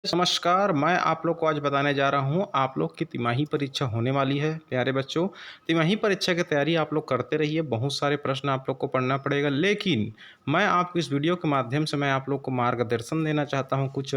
नमस्कार, मैं आप लोग को आज बताने जा रहा हूँ, आप लोग की तिमाही परीक्षा होने वाली है, प्यारे बच्चों। तिमाही परीक्षा की तैयारी आप लोग करते रहिए, बहुत सारे प्रश्न आप लोग को पढ़ना पड़ेगा, लेकिन मैं आपको इस वीडियो के माध्यम से मैं आप लोग को मार्गदर्शन देना चाहता हूँ, कुछ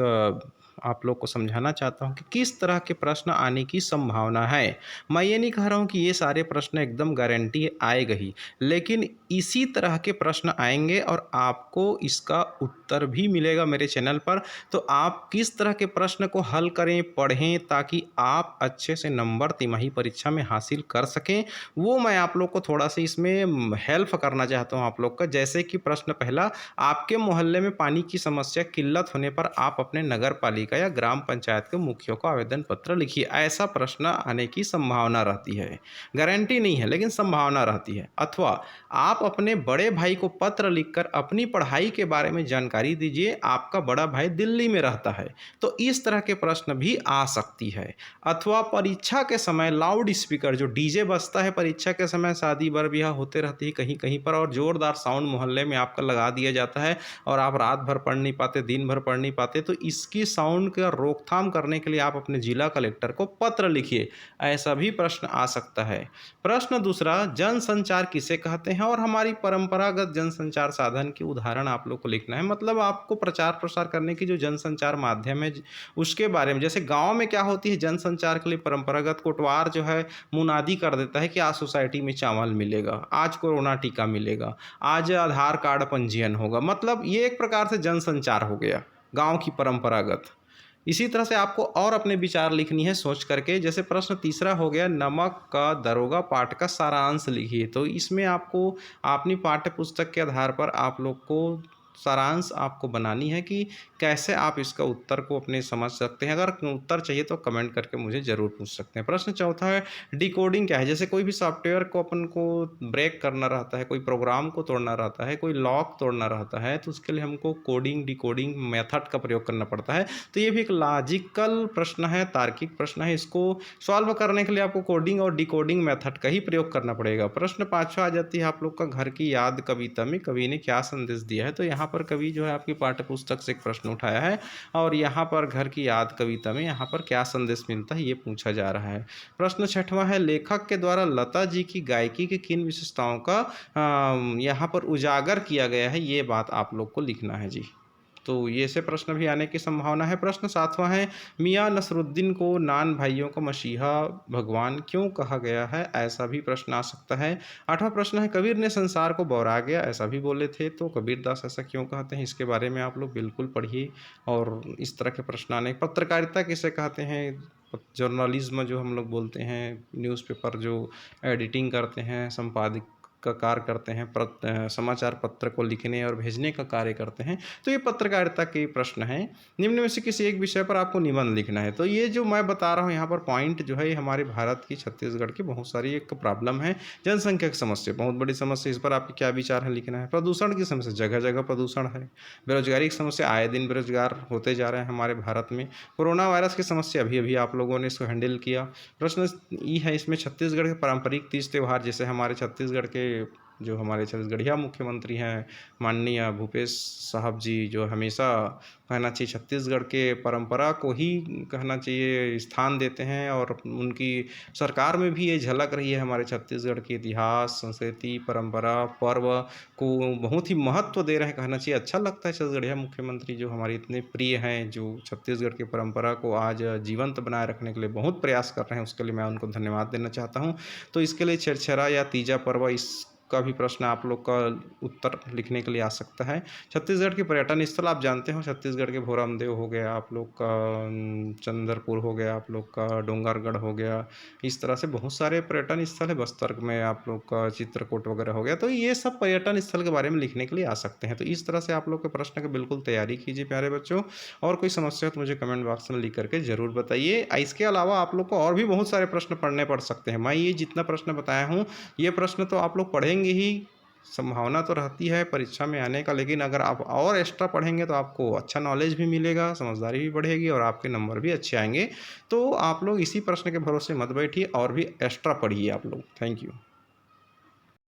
आप लोग को समझाना चाहता हूँ कि किस तरह के प्रश्न आने की संभावना है। मैं ये नहीं कह रहा हूँ कि ये सारे प्रश्न एकदम गारंटी आएगा ही, लेकिन इसी तरह के प्रश्न आएँगे और आपको इसका उत्तर भी मिलेगा मेरे चैनल पर। तो आप किस तरह के प्रश्न को हल करें, पढ़ें ताकि आप अच्छे से नंबर तिमाही परीक्षा में हासिल कर सकें, वो मैं आप लोग को थोड़ा-सा इसमें हेल्प करना चाहता हूँ आप लोग का। जैसे कि प्रश्न पहला, आपके मोहल्ले में पानी की समस्या किल्लत होने पर आप अपने नगर पालिका या ग्राम पंचायत के मुखिया को आवेदन पत्र लिखिए। ऐसा प्रश्न आने की संभावना रहती है। गारंटी नहीं है, लेकिन संभावना रहती है। अथवा आप अपने बड़े भाई को पत्र लिखकर अपनी पढ़ाई के बारे में जानकारी दीजिए, आपका बड़ा भाई दिल्ली में रहता है। तो इस तरह के प्रश्न भी आ सकती है। अथवा परीक्षा के समय लाउड स्पीकर जो डीजे बजता है परीक्षा के समय, शादी बर ब्याह होते रहती है कहीं कहीं पर, और जोरदार साउंड मोहल्ले में आपका लगा दिया जाता है और आप रात भर पढ़ नहीं पाते, दिन भर पढ़ नहीं पाते, तो इसकी साउंड का रोकथाम करने के लिए आप अपने जिला कलेक्टर को पत्र लिखिए। ऐसा भी प्रश्न आ सकता है। प्रश्न दूसरा, जनसंचार किसे कहते हैं और हमारी परंपरागत जनसंचार साधन की उदाहरण आप लोग को लिखना है। मतलब आपको प्रचार प्रसार करने की जो जनसंचार माध्यम है उसके बारे में, जैसे गांव में क्या होती है जनसंचार के लिए परंपरागत, कोटवार जो है मुनादी कर देता है कि आज सोसाइटी में चावल मिलेगा, आज कोरोना टीका मिलेगा, आज आधार कार्ड पंजीयन होगा। मतलब ये एक प्रकार से जनसंचार हो गया गांव की परंपरागत। इसी तरह से आपको और अपने विचार लिखनी है सोच करके। जैसे प्रश्न तीसरा हो गया, नमक का दरोगा पाठ का सारांश लिखिए। तो इसमें आपको अपनी पाठ्य पुस्तक के आधार पर आप लोग को सारांश आपको बनानी है कि कैसे आप इसका उत्तर को अपने समझ सकते हैं। अगर उत्तर चाहिए तो कमेंट करके मुझे ज़रूर पूछ सकते हैं। प्रश्न चौथा है, डिकोडिंग क्या है। जैसे कोई भी सॉफ्टवेयर को अपन को ब्रेक करना रहता है, कोई प्रोग्राम को तोड़ना रहता है, कोई लॉक तोड़ना रहता है, तो उसके लिए हमको कोडिंग डिकोडिंग मेथड का प्रयोग करना पड़ता है। तो ये भी एक लॉजिकल प्रश्न है, तार्किक प्रश्न है। इसको सॉल्व करने के लिए आपको कोडिंग और डिकोडिंग मेथड का ही प्रयोग करना पड़ेगा। प्रश्न पाँचवा आ जाती है आप लोग का, घर की याद कविता में कवि ने क्या संदेश दिया है। तो यहाँ पर कवि जो है आपकी पाठ्य पुस्तक से एक प्रश्न उठाया है और यहाँ पर घर की याद कविता में यहाँ पर क्या संदेश मिलता है ये पूछा जा रहा है। प्रश्न छठवां है, लेखक के द्वारा लता जी की गायकी की किन विशेषताओं का यहाँ पर उजागर किया गया है, ये बात आप लोग को लिखना है जी। तो ये से प्रश्न भी आने की संभावना है। प्रश्न सातवां है, मियाँ नसरुद्दीन को नान भाइयों का मसीहा भगवान क्यों कहा गया है, ऐसा भी प्रश्न आ सकता है। आठवां प्रश्न है, कबीर ने संसार को बौरा गया ऐसा भी बोले थे, तो कबीरदास ऐसा क्यों कहते हैं, इसके बारे में आप लोग बिल्कुल पढ़िए। और इस तरह के प्रश्न आने, पत्रकारिता किसे कहते हैं, जर्नलिज्म जो हम लोग बोलते हैं, न्यूज़पेपर जो एडिटिंग करते हैं, संपादक का कार्य करते हैं, समाचार पत्र को लिखने और भेजने का कार्य करते हैं, तो ये पत्रकारिता के प्रश्न हैं। निम्न में से किसी एक विषय पर आपको निबंध लिखना है। तो ये जो मैं बता रहा हूँ यहाँ पर पॉइंट जो है, ये हमारे भारत की, छत्तीसगढ़ की बहुत सारी एक प्रॉब्लम है। जनसंख्या की समस्या बहुत बड़ी समस्या, इस पर आपके क्या विचार है लिखना है। प्रदूषण की समस्या, जगह जगह प्रदूषण है। बेरोजगारी की समस्या, आए दिन बेरोजगार होते जा रहे हैं हमारे भारत में। कोरोना वायरस की समस्या, अभी अभी आप लोगों ने इसको हैंडल किया। प्रश्न ये है इसमें, छत्तीसगढ़ के पारंपरिक तीज त्यौहार, जैसे हमारे छत्तीसगढ़ के जो हमारे छत्तीसगढ़िया मुख्यमंत्री हैं माननीय भूपेश साहब जी, जो हमेशा कहना चाहिए छत्तीसगढ़ के परंपरा को ही कहना चाहिए स्थान देते हैं, और उनकी सरकार में भी ये झलक रही है। हमारे छत्तीसगढ़ के इतिहास, संस्कृति, परंपरा, पर्व को बहुत ही महत्व दे रहे हैं कहना चाहिए। अच्छा लगता है छत्तीसगढ़िया मुख्यमंत्री जो हमारे इतने प्रिय हैं, जो छत्तीसगढ़ की परंपरा को आज जीवंत बनाए रखने के लिए बहुत प्रयास कर रहे हैं, उसके लिए मैं उनको धन्यवाद देना चाहता हूँ। तो इसके लिए छेरछेरा या तीजा पर्व, इस का भी प्रश्न आप लोग का उत्तर लिखने के लिए आ सकता है। छत्तीसगढ़ के पर्यटन स्थल आप जानते हो, छत्तीसगढ़ के भोरमदेव हो गया, आप लोग का चंद्रपुर हो गया, आप लोग का डोंगरगढ़ हो गया, इस तरह से बहुत सारे पर्यटन स्थल है। बस्तर में आप लोग का चित्रकूट वगैरह हो गया, तो ये सब पर्यटन स्थल के बारे में लिखने के लिए आ सकते हैं। तो इस तरह से आप लोग के प्रश्न की बिल्कुल तैयारी कीजिए प्यारे बच्चों। और कोई समस्या हो तो मुझे कमेंट बॉक्स में लिख करके ज़रूर बताइए। इसके अलावा आप लोग को और भी बहुत सारे प्रश्न पढ़ने पड़ सकते हैं। मैं ये जितना प्रश्न बताया हूँ, ये प्रश्न तो आप लोग पढ़ेंगे ही, संभावना तो रहती है परीक्षा में आने का, लेकिन अगर आप और एक्स्ट्रा पढ़ेंगे तो आपको अच्छा नॉलेज भी मिलेगा, समझदारी भी बढ़ेगी और आपके नंबर भी अच्छे आएंगे। तो आप लोग इसी प्रश्न के भरोसे मत बैठिए और भी एक्स्ट्रा पढ़िए आप लोग। Thank you.